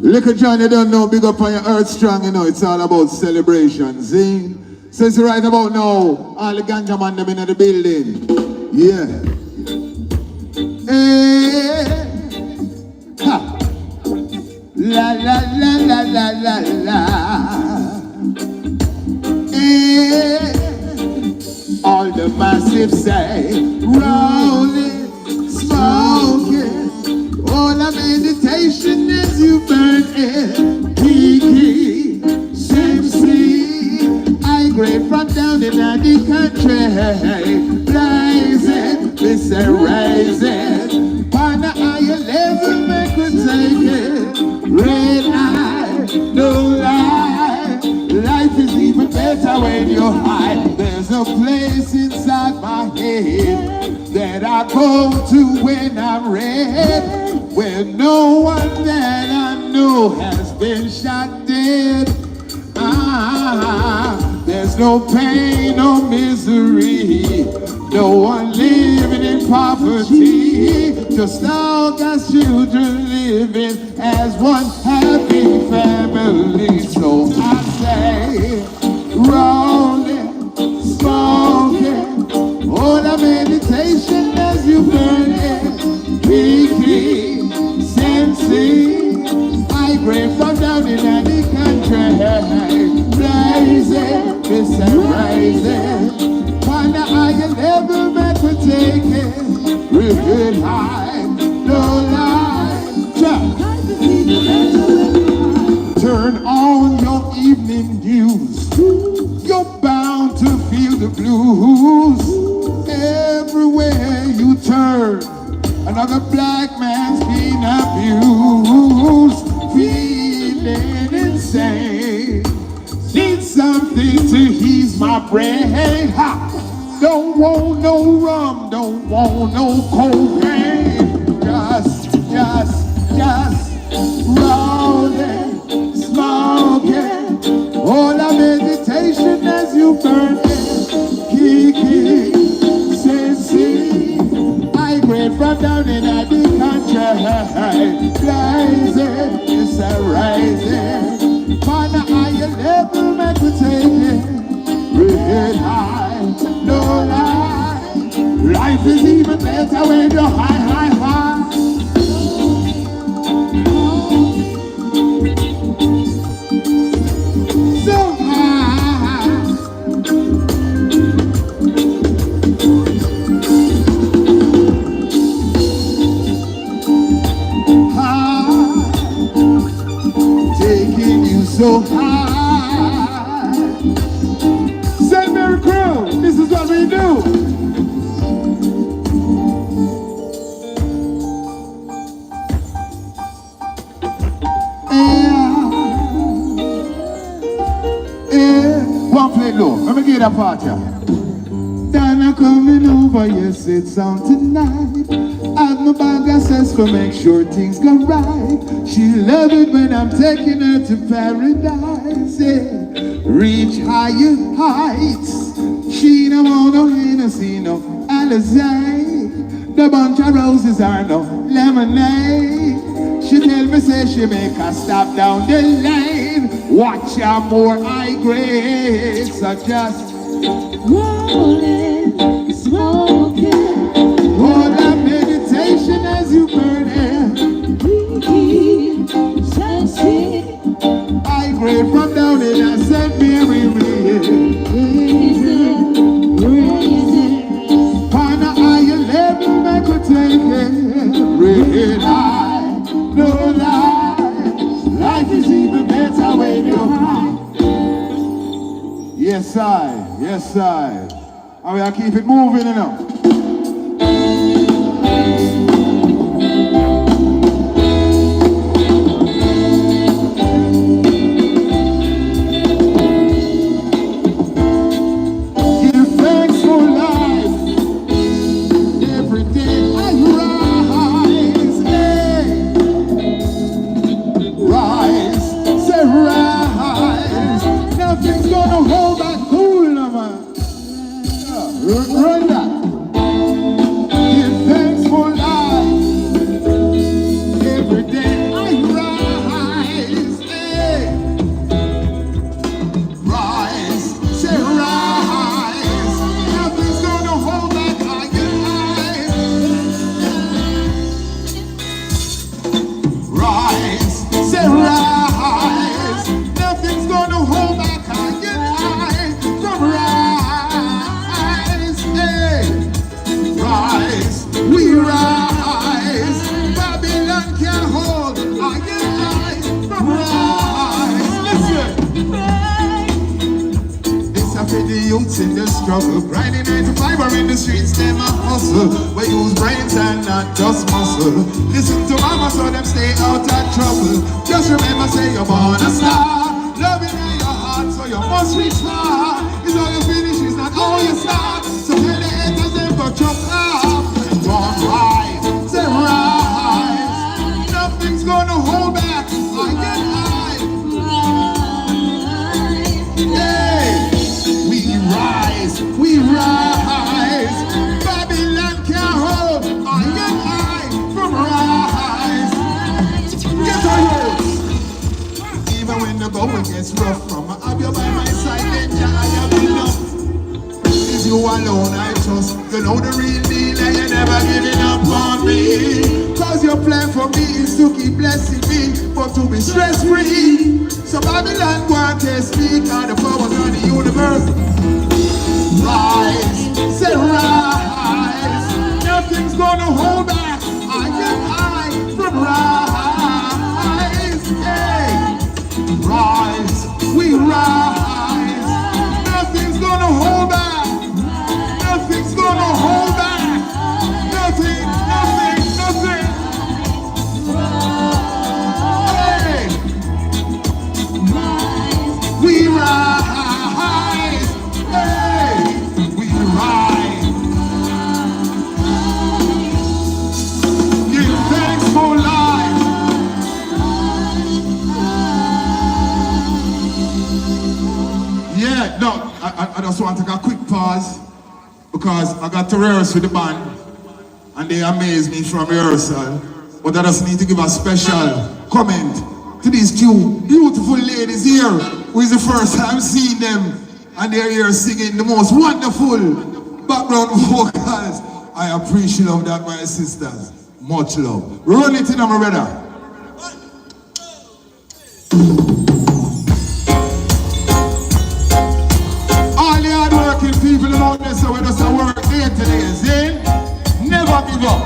Little John, you don't know, big up on your earth strong, you know, it's all about celebrations, see? So it's right about now, all the ganja man them in the building. Yeah. Hey. Ha. La la la la la la la. Hey. All the massive say, rolling, smoking. All the meditation as you burn it. Kiki, Shamsi, I grade from down in the country. Blazing, this a rising. Partner, I level make we take it. Red eye, no lie. Life is even better when you're high. There's a place inside my head that I go to when I'm red, where no one that I know has been shot dead. There's no pain, no misery, no one living in poverty, just all God's children living as one happy family. So I say, rolling, smoking, all the meditation as you burn it. Kiki, Sensi, I pray from down in the country. Blazing, this and rising. Find out how you never meant to take it. Real good high, no lie. Turn on your evening news. You're bound to feel the blues. Everywhere you turn, another black man's being abused. Feeling insane. Need something to ease my brain. Ha! Don't want no rum, don't want no cocaine. Just rolling, smoking. All the meditation as you burn it. Kiki, Sensi, I grade from down in the country. Blazing, it's a rising. Partner, I level meant to take it. Red high, no lie. Life is even better when you're high, high, high. So high. Taking you so high. St. Mary Crew, this is what we do. One play low, let me get that part here. Dana coming over, yes, it's on tonight. Have my bag access for make sure things go right. She love it when I'm taking her to paradise, yeah. Reach higher heights. She don't want no Hennessy, no Alizé. The bunch of roses are no lemonade. She tell me, say she make her stop down the lane. Watch her more high grade. So just rolling, smoking. All that meditation as you burn it. I grade from down in a St. Mary Partner, I level make a take it. Red high, no lie. Life is even better when you're high. Yes, I. And we'll keep it moving, you know. Give thanks for life. Every day I rise, hey. Rise, say rise. Nothing's gonna hold back cool, no man. Run that. youths in the struggle, grinding 9 to 5 or in the streets, them a hustle. We use brains and not just muscle. Listen to mama so them stay out of trouble. Just remember, say you're born a star. Loving in your heart, so you must reach far. It's all you finish, it's not all you start. So tell the haters them go jump up. Don't rise, say rise. Nothing's gonna hold back. I get high. Hey, we rise, we rise. Babylon can't hold. I get high from rise. Get on you. Even when the going gets rough, I'ma have you by my side, then I have enough. It's you alone I trust. You know the real deal and you're never giving up on me. Cause your plan for me is to keep blessing me, but to be stress free. So Babylon go and test me, cause the powers of the universe. Rise, say rise. Nothing's gonna hold back. I get high from rise. Hey. Rise, we rise. Nothing's gonna hold back. Nothing's gonna hold back. Nothing, nothing, nothing. Hey. We rise. Hey. We rise. Give thanks for life. Yeah, no, I just want to take a quick pause because I got to rehearse with the band and they amazed me from rehearsal. But I just need to give a special comment to these two beautiful ladies here who is the first time seeing them and they're here singing the most wonderful background vocals. I appreciate that, my sisters. Much love. Run it in, my brother. People out there, so we just work day to day, see? Never give up.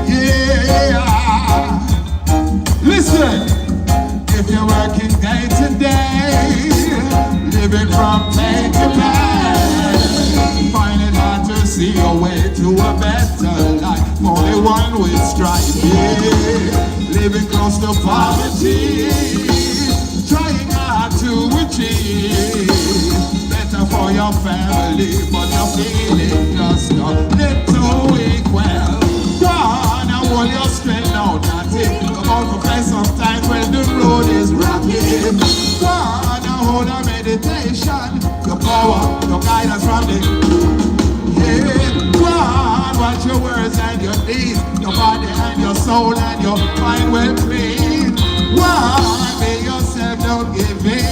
Yeah. Listen, if you're working day to day, living from day to day, find it hard to see your way to a better life. Only one with strife, yeah. Living close to poverty, trying hard to achieve for your family, but you're feeling just a little weak. Well, go on and hold your strength now, not it. Come out for play sometimes when the road is rocky. Go on and hold a meditation, your power, your guidance from the yeah. Go on, watch your words and your deeds, your body and your soul and your mind well clean. Go on, be yourself, don't give in.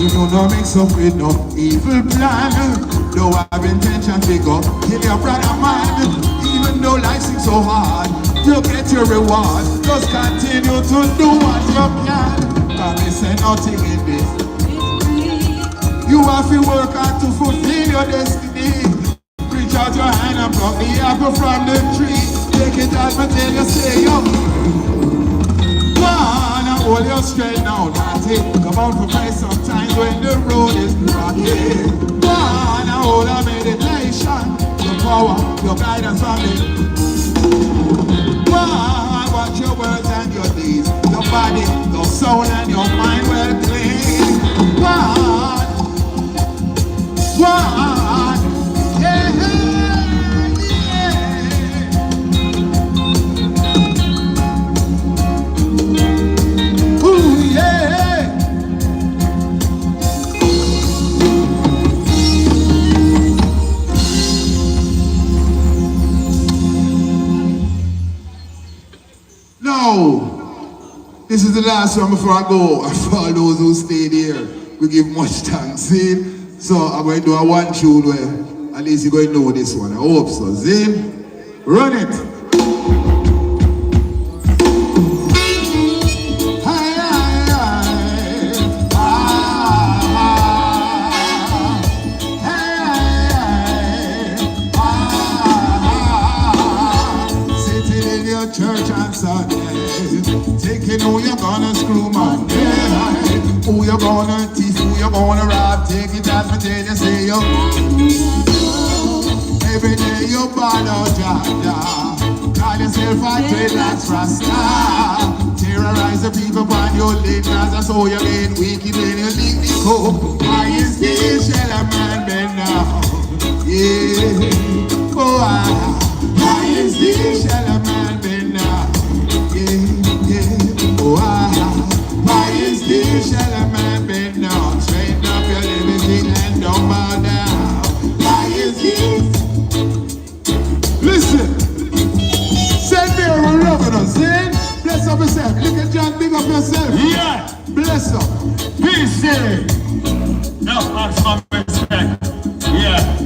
You do not mix up with no evil plan. Don't have intention to go kill your brother man. Even though life seems so hard, you get your reward. Just continue to do what you can. I may say nothing in this. You have to work hard to fulfill your destiny. Reach out your hand and pluck the apple from the tree. Take it out until you say yo. Hold your strength now, not it. Come out for play sometimes when the road is rocky. Go on and hold a meditation, your power, your guidance from it. Go on, watch your words and your deeds, your body, your soul and your mind well clean. Go on, go on, yeah, yeah. This is the last one before I go. And for all those who stayed here, we give much thanks. See? So I'm going to do a one tune where at least you're going to know this one. I hope so. See? Run it. Church on Sunday, thinking who you're gonna screw Monday. Who you you gonna teach, who you gonna rob, take it as me tell you, say you. Every day you ball out, Jaja. Call yourself a dreadlocks rasta. Terrorize the people on your late cause that's how you get wicked when you lick the coke. Why is this shell man bend now? Yeah, oh why is this shell man bend now? Yeah, oh why is this shell man bend now? Straighten up your limiting and don't bow down. Why is this? Listen, send me a loving us, eh? Bless up yourself. Look at John, big up yourself. Yeah. Bless up. Peace, yeah. No, maximum respect. Yeah.